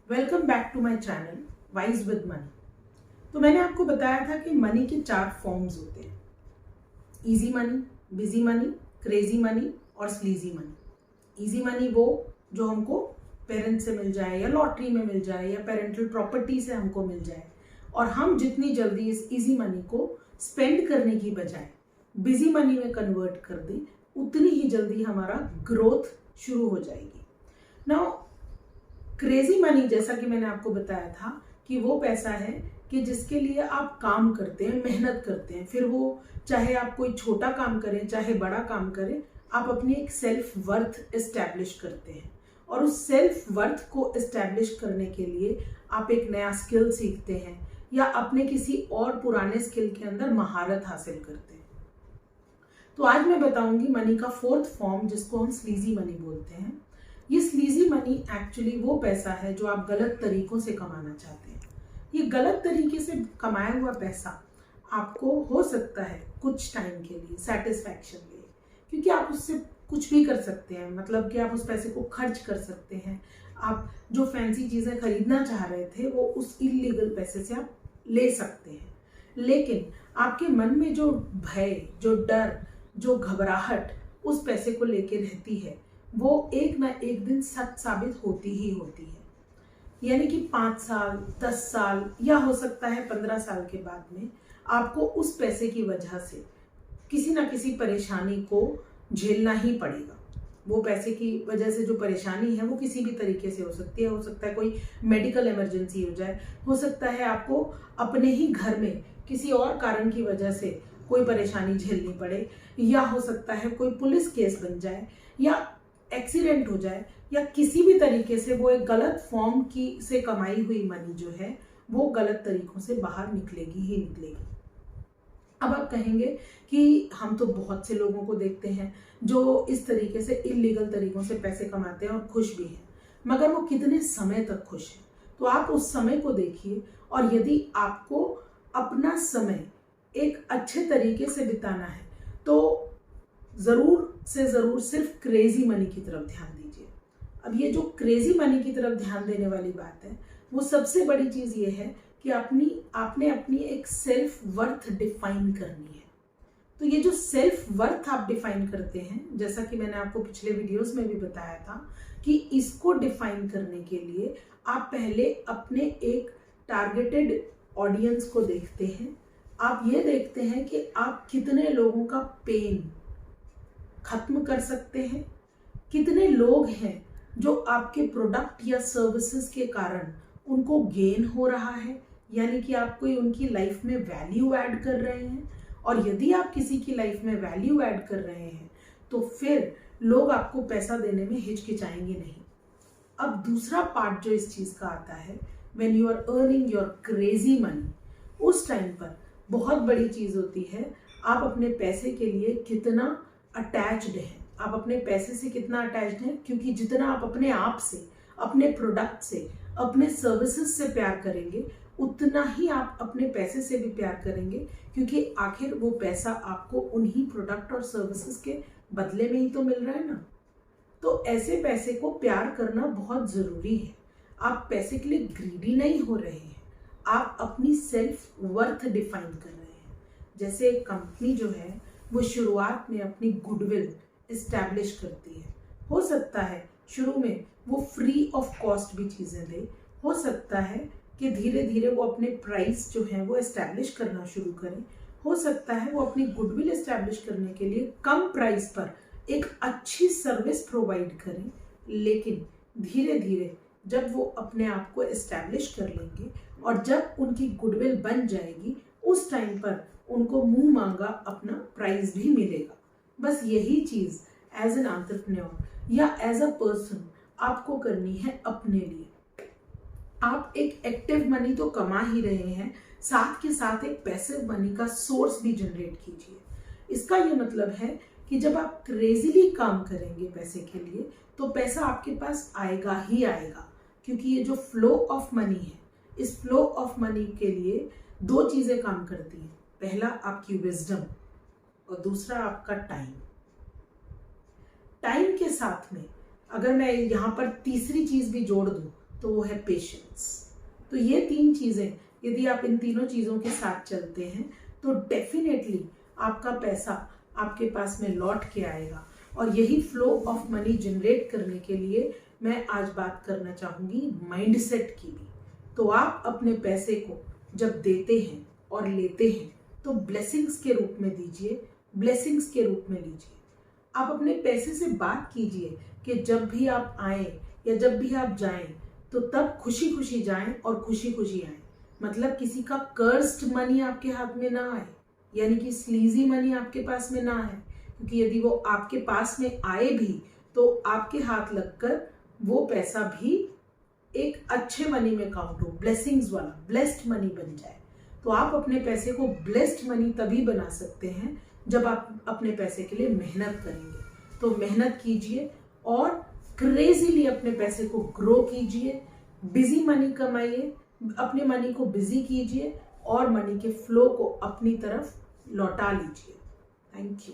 Welcome back to my channel wise with money. तो मैंने आपको बताया था कि मनी के 4 फॉर्म्स होते हैं, easy money, busy money, crazy money और स्लीजी मनी। इजी मनी वो जो हमको पेरेंट्स से मिल जाए या लॉटरी में मिल जाए या पेरेंटल प्रॉपर्टी से हमको मिल जाए, और हम जितनी जल्दी इस इजी मनी को स्पेंड करने की बजाय बिजी मनी में कन्वर्ट कर दें, उतनी ही जल्दी हमारा ग्रोथ शुरू हो जाएगी। नाउ क्रेजी मनी, जैसा कि मैंने आपको बताया था कि वो पैसा है कि जिसके लिए आप काम करते हैं, मेहनत करते हैं, फिर वो चाहे आप कोई छोटा काम करें चाहे बड़ा काम करें, आप अपनी एक सेल्फ वर्थ एस्टैब्लिश करते हैं। और उस सेल्फ वर्थ को एस्टैब्लिश करने के लिए आप एक नया स्किल सीखते हैं या अपने किसी और पुराने स्किल के अंदर महारत हासिल करते हैं। तो आज मैं बताऊंगी मनी का 4th फॉर्म, जिसको हम स्लीजी मनी बोलते हैं। ये स्लीजी मनी एक्चुअली वो पैसा है जो आप गलत तरीकों से कमाना चाहते हैं। ये गलत तरीके से कमाया हुआ पैसा आपको हो सकता है कुछ टाइम के लिए सेटिस्फैक्शन लिए, क्योंकि आप उससे कुछ भी कर सकते हैं, मतलब कि आप उस पैसे को खर्च कर सकते हैं। आप जो फैंसी चीज़ें खरीदना चाह रहे थे वो उस इलीगल पैसे से आप ले सकते हैं। लेकिन आपके मन में जो भय, जो डर, जो घबराहट उस पैसे को लेके रहती है, वो एक ना एक दिन सच साबित होती ही होती है। यानी कि 5 साल, 10 साल या हो सकता है 15 साल के बाद में आपको उस पैसे की वजह से किसी ना किसी परेशानी को झेलना ही पड़ेगा। वो पैसे की वजह से जो परेशानी है वो किसी भी तरीके से हो सकती है। हो सकता है कोई मेडिकल इमरजेंसी हो जाए, हो सकता है आपको अपने ही घर में किसी और कारण की वजह से कोई परेशानी झेलनी पड़े, या हो सकता है कोई पुलिस केस बन जाए या एक्सीडेंट हो जाए, या किसी भी तरीके से वो एक गलत फॉर्म की से कमाई हुई मनी जो है वो गलत तरीकों से बाहर निकलेगी ही निकलेगी। अब आप कहेंगे कि हम तो बहुत से लोगों को देखते हैं जो इस तरीके से इलीगल तरीकों से पैसे कमाते हैं और खुश भी हैं, मगर वो कितने समय तक खुश हैं? तो आप उस समय को देखिए, और यदि आपको अपना समय एक अच्छे तरीके से बिताना है तो ज़रूर से ज़रूर सिर्फ क्रेजी मनी की तरफ ध्यान दीजिए। अब ये जो क्रेजी मनी की तरफ ध्यान देने वाली बात है, वो सबसे बड़ी चीज़ ये है कि आपने अपनी एक सेल्फ वर्थ डिफाइन करनी है। तो ये जो सेल्फ वर्थ आप डिफाइन करते हैं, जैसा कि मैंने आपको पिछले वीडियोस में भी बताया था कि इसको डिफाइन करने के लिए आप पहले अपने एक टारगेटेड ऑडियंस को देखते हैं। आप ये देखते हैं कि आप कितने लोगों का पेन खत्म कर सकते हैं, कितने लोग हैं जो आपके प्रोडक्ट या सर्विसेज के कारण उनको गेन हो रहा है, यानी कि आप कोई उनकी लाइफ में वैल्यू ऐड कर रहे हैं। और यदि आप किसी की लाइफ में वैल्यू ऐड कर रहे हैं तो फिर लोग आपको पैसा देने में हिचकिचाएंगे नहीं। अब दूसरा पार्ट जो इस चीज़ का आता है, when you are earning your crazy money, उस टाइम पर बहुत बड़ी चीज़ होती है आप अपने पैसे के लिए कितना अटैच्ड हैं। आप अपने पैसे से कितना अटैच्ड हैं, क्योंकि जितना आप अपने आप से, अपने प्रोडक्ट से, अपने सर्विसेज से प्यार करेंगे, उतना ही आप अपने पैसे से भी प्यार करेंगे, क्योंकि आखिर वो पैसा आपको उन्हीं प्रोडक्ट और सर्विसेज के बदले में ही तो मिल रहा है ना। तो ऐसे पैसे को प्यार करना बहुत ज़रूरी है। आप पैसे के लिए ग्रीडी नहीं हो रहे हैं, आप अपनी सेल्फ वर्थ डिफाइन कर रहे हैं। जैसे एक कंपनी जो है वो शुरुआत में अपनी गुडविल इस्टेब्लिश करती है। हो सकता है शुरू में वो फ्री ऑफ कॉस्ट भी चीज़ें दे, हो सकता है कि धीरे धीरे वो अपने प्राइस जो है वो इस्टेब्लिश करना शुरू करें, हो सकता है वो अपनी गुडविल इस्टेब्लिश करने के लिए कम प्राइस पर एक अच्छी सर्विस प्रोवाइड करें। लेकिन धीरे धीरे जब वो अपने आप को इस्टेब्लिश कर लेंगे और जब उनकी गुडविल बन जाएगी, उस टाइम पर उनको मुंह मांगा अपना प्राइस भी मिलेगा। बस यही चीज़ एज एन एंटरप्रेन्योर या एज अ पर्सन आपको करनी है अपने लिए। आप एक एक्टिव मनी तो कमा ही रहे हैं, साथ के साथ एक पैसिव मनी का सोर्स भी जनरेट कीजिए। इसका ये मतलब है कि जब आप क्रेजीली काम करेंगे पैसे के लिए, तो पैसा आपके पास आएगा ही आएगा, क्योंकि ये जो फ्लो ऑफ मनी है, इस फ्लो ऑफ मनी के लिए 2 चीज़ें काम करती हैं। पहला आपकी विजडम और दूसरा आपका टाइम। टाइम के साथ में अगर मैं यहाँ पर तीसरी चीज़ भी जोड़ दूँ तो वो है पेशेंस। तो ये 3 चीज़ें, यदि आप इन तीनों चीज़ों के साथ चलते हैं तो डेफिनेटली आपका पैसा आपके पास में लौट के आएगा। और यही फ्लो ऑफ मनी जनरेट करने के लिए मैं आज बात करना चाहूँगी माइंडसेट की भी। तो आप अपने पैसे को जब देते हैं और लेते हैं तो ब्लेसिंग्स के रूप में दीजिए, ब्लेसिंग्स के रूप में लीजिए। आप अपने पैसे से बात कीजिए कि जब भी आप आएं या जब भी आप जाएं तो तब खुशी खुशी जाएं और खुशी खुशी आएं। मतलब किसी का कर्स्ड मनी आपके हाथ में ना आए, यानी कि स्लीजी मनी आपके पास में ना आए, क्योंकि यदि वो आपके पास में आए भी तो आपके हाथ लगकर वो पैसा भी एक अच्छे मनी में काउंट हो, ब्लेसिंग्स वाला, ब्लेस्ड मनी बन जाए। तो आप अपने पैसे को ब्लेस्ड मनी तभी बना सकते हैं जब आप अपने पैसे के लिए मेहनत करेंगे। तो मेहनत कीजिए और क्रेजीली अपने पैसे को ग्रो कीजिए, बिजी मनी कमाइए, अपने मनी को बिजी कीजिए और मनी के फ्लो को अपनी तरफ लौटा लीजिए। Thank you.